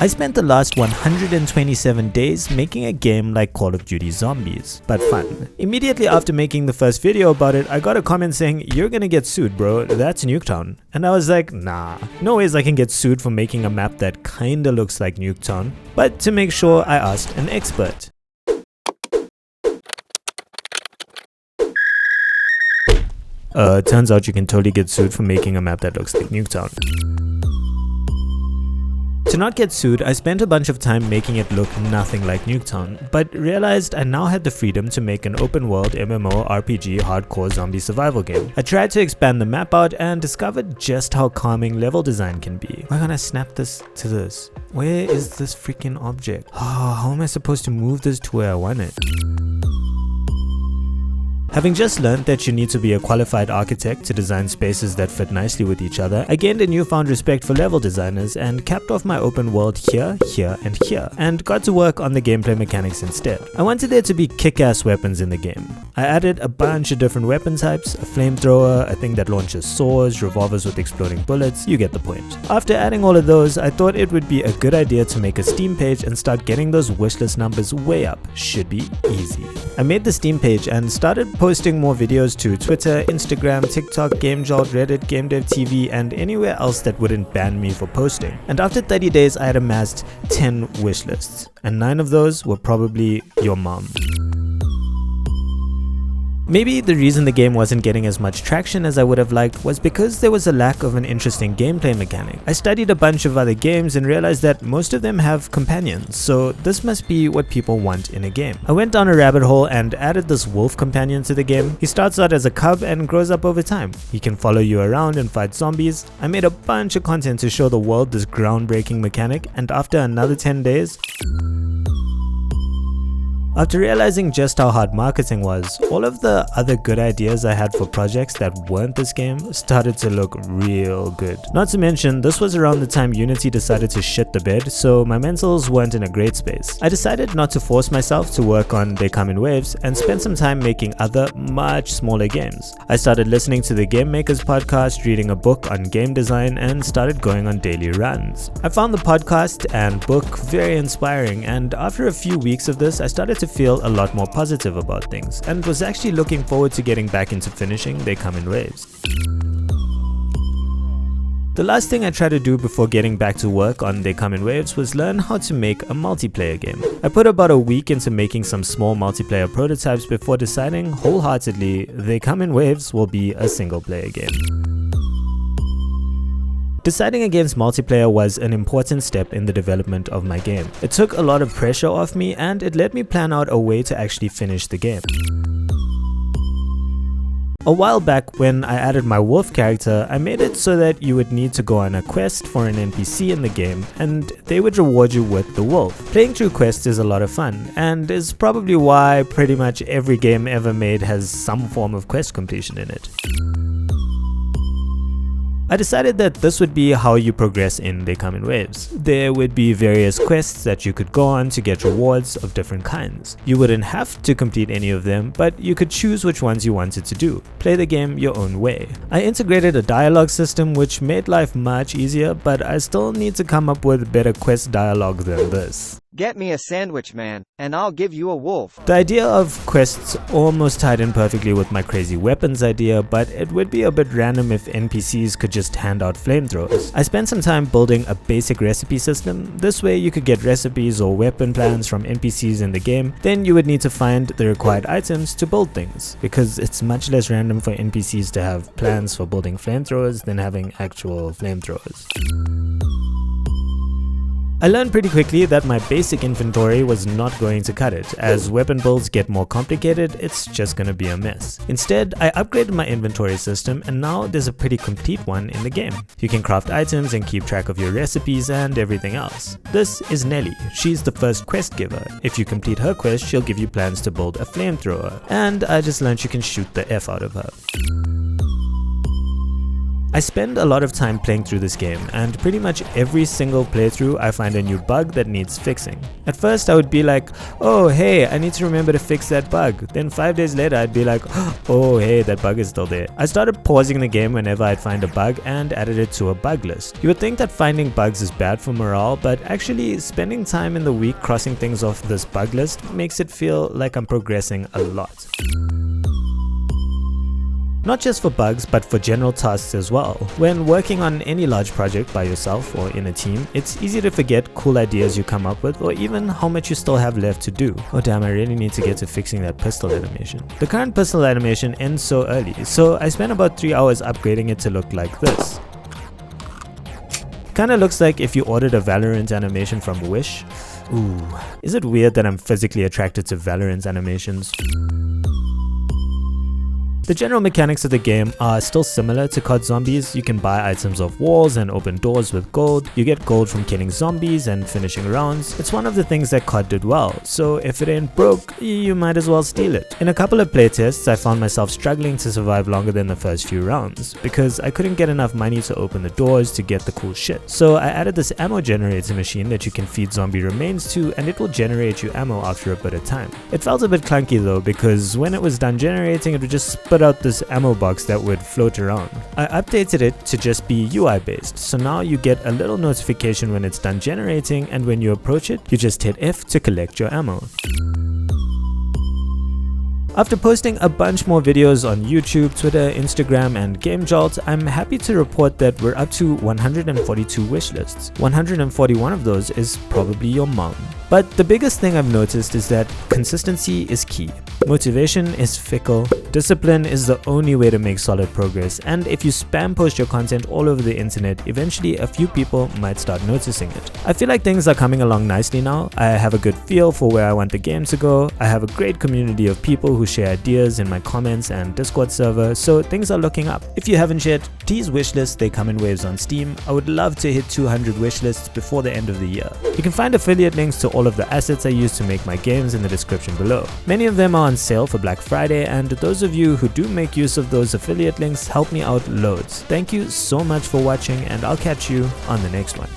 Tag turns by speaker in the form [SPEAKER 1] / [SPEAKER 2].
[SPEAKER 1] I spent the last 127 days making a game like Call of Duty Zombies, but fun. Immediately after making the first video about it, I got a comment saying, "You're gonna get sued, bro, that's Nuketown." And I was like, nah, no ways I can get sued for making a map that kinda looks like Nuketown. But to make sure, I asked an expert. Turns out you can totally get sued for making a map that looks like Nuketown. To not get sued, I spent a bunch of time making it look nothing like Nuketown, but realized I now had the freedom to make an open world MMO RPG hardcore zombie survival game. I tried to expand the map out and discovered just how calming level design can be. Why can't I snap this to this? Where is this freaking object? Oh, how am I supposed to move this to where I want it? Having just learned that you need to be a qualified architect to design spaces that fit nicely with each other, I gained a newfound respect for level designers and capped off my open world here, here, and here, and got to work on the gameplay mechanics instead. I wanted there to be kick-ass weapons in the game. I added a bunch of different weapon types, a flamethrower, a thing that launches swords, revolvers with exploding bullets, you get the point. After adding all of those, I thought it would be a good idea to make a Steam page and start getting those wishlist numbers way up. Should be easy. I made the Steam page and started posting more videos to Twitter, Instagram, TikTok, GameJolt, Reddit, GameDevTV, and anywhere else that wouldn't ban me for posting. And after 30 days, I had amassed 10 wishlists, and 9 of those were probably your mom. Maybe the reason the game wasn't getting as much traction as I would have liked was because there was a lack of an interesting gameplay mechanic. I studied a bunch of other games and realized that most of them have companions, so this must be what people want in a game. I went down a rabbit hole and added this wolf companion to the game. He starts out as a cub and grows up over time. He can follow you around and fight zombies. I made a bunch of content to show the world this groundbreaking mechanic, and after another 10 days, after realizing just how hard marketing was, all of the other good ideas I had for projects that weren't this game started to look real good. Not to mention, this was around the time Unity decided to shit the bed, so my mentals weren't in a great space. I decided not to force myself to work on They Come in Waves and spent some time making other, much smaller games. I started listening to the Game Makers podcast, reading a book on game design, and started going on daily runs. I found the podcast and book very inspiring, and after a few weeks of this, I started to feel a lot more positive about things and was actually looking forward to getting back into finishing They Come in Waves. The last thing I tried to do before getting back to work on They Come in Waves was learn how to make a multiplayer game. I put about a week into making some small multiplayer prototypes before deciding wholeheartedly They Come in Waves will be a single player game. Deciding against multiplayer was an important step in the development of my game. It took a lot of pressure off me and it let me plan out a way to actually finish the game. A while back, when I added my wolf character, I made it so that you would need to go on a quest for an NPC in the game and they would reward you with the wolf. Playing through quests is a lot of fun and is probably why pretty much every game ever made has some form of quest completion in it. I decided that this would be how you progress in They Come in Waves. There would be various quests that you could go on to get rewards of different kinds. You wouldn't have to complete any of them, but you could choose which ones you wanted to do. Play the game your own way. I integrated a dialogue system which made life much easier, but I still need to come up with better quest dialogue than this.
[SPEAKER 2] Get me a sandwich, man, and I'll give you a wolf.
[SPEAKER 1] The idea of quests almost tied in perfectly with my crazy weapons idea, but it would be a bit random if NPCs could just hand out flamethrowers. I spent some time building a basic recipe system. This way you could get recipes or weapon plans from NPCs in the game, then you would need to find the required items to build things, because it's much less random for NPCs to have plans for building flamethrowers than having actual flamethrowers. I learned pretty quickly that my basic inventory was not going to cut it. As weapon builds get more complicated, it's just gonna be a mess. Instead, I upgraded my inventory system and now there's a pretty complete one in the game. You can craft items and keep track of your recipes and everything else. This is Nelly. She's the first quest giver. If you complete her quest, she'll give you plans to build a flamethrower. And I just learned you can shoot the F out of her. I spend a lot of time playing through this game, and pretty much every single playthrough I find a new bug that needs fixing. At first I would be like, oh hey, I need to remember to fix that bug. Then 5 days later I'd be like, oh hey, that bug is still there. I started pausing the game whenever I'd find a bug and added it to a bug list. You would think that finding bugs is bad for morale, but actually spending time in the week crossing things off this bug list makes it feel like I'm progressing a lot. Not just for bugs, but for general tasks as well. When working on any large project by yourself or in a team, it's easy to forget cool ideas you come up with or even how much you still have left to do. Oh damn, I really need to get to fixing that pistol animation. The current pistol animation ends so early, so I spent about 3 hours upgrading it to look like this. Kinda looks like if you ordered a Valorant animation from Wish. Ooh, is it weird that I'm physically attracted to Valorant animations? The general mechanics of the game are still similar to COD Zombies. You can buy items off walls and open doors with gold. You get gold from killing zombies and finishing rounds. It's one of the things that COD did well, so if it ain't broke, you might as well steal it. In a couple of playtests, I found myself struggling to survive longer than the first few rounds, because I couldn't get enough money to open the doors to get the cool shit. So I added this ammo generator machine that you can feed zombie remains to, and it will generate you ammo after a bit of time. It felt a bit clunky though, because when it was done generating, it would just spit out this ammo box that would float around. I updated it to just be UI based, so now you get a little notification when it's done generating, and when you approach it, you just hit F to collect your ammo. After posting a bunch more videos on YouTube, Twitter, Instagram, and GameJolt, I'm happy to report that we're up to 142 wishlists. 141 of those is probably your mom. But the biggest thing I've noticed is that consistency is key. Motivation is fickle. Discipline is the only way to make solid progress, and if you spam post your content all over the internet, eventually a few people might start noticing it. I feel like things are coming along nicely now. I have a good feel for where I want the game to go. I have a great community of people who share ideas in my comments and Discord server, so things are looking up. If you haven't yet, these wishlists, they come in waves on Steam. I would love to hit 200 wishlists before the end of the year. You can find affiliate links to all of the assets I use to make my games in the description below. Many of them are on sale for Black Friday, and those of you who do make use of those affiliate links help me out loads. Thank you so much for watching, and I'll catch you on the next one.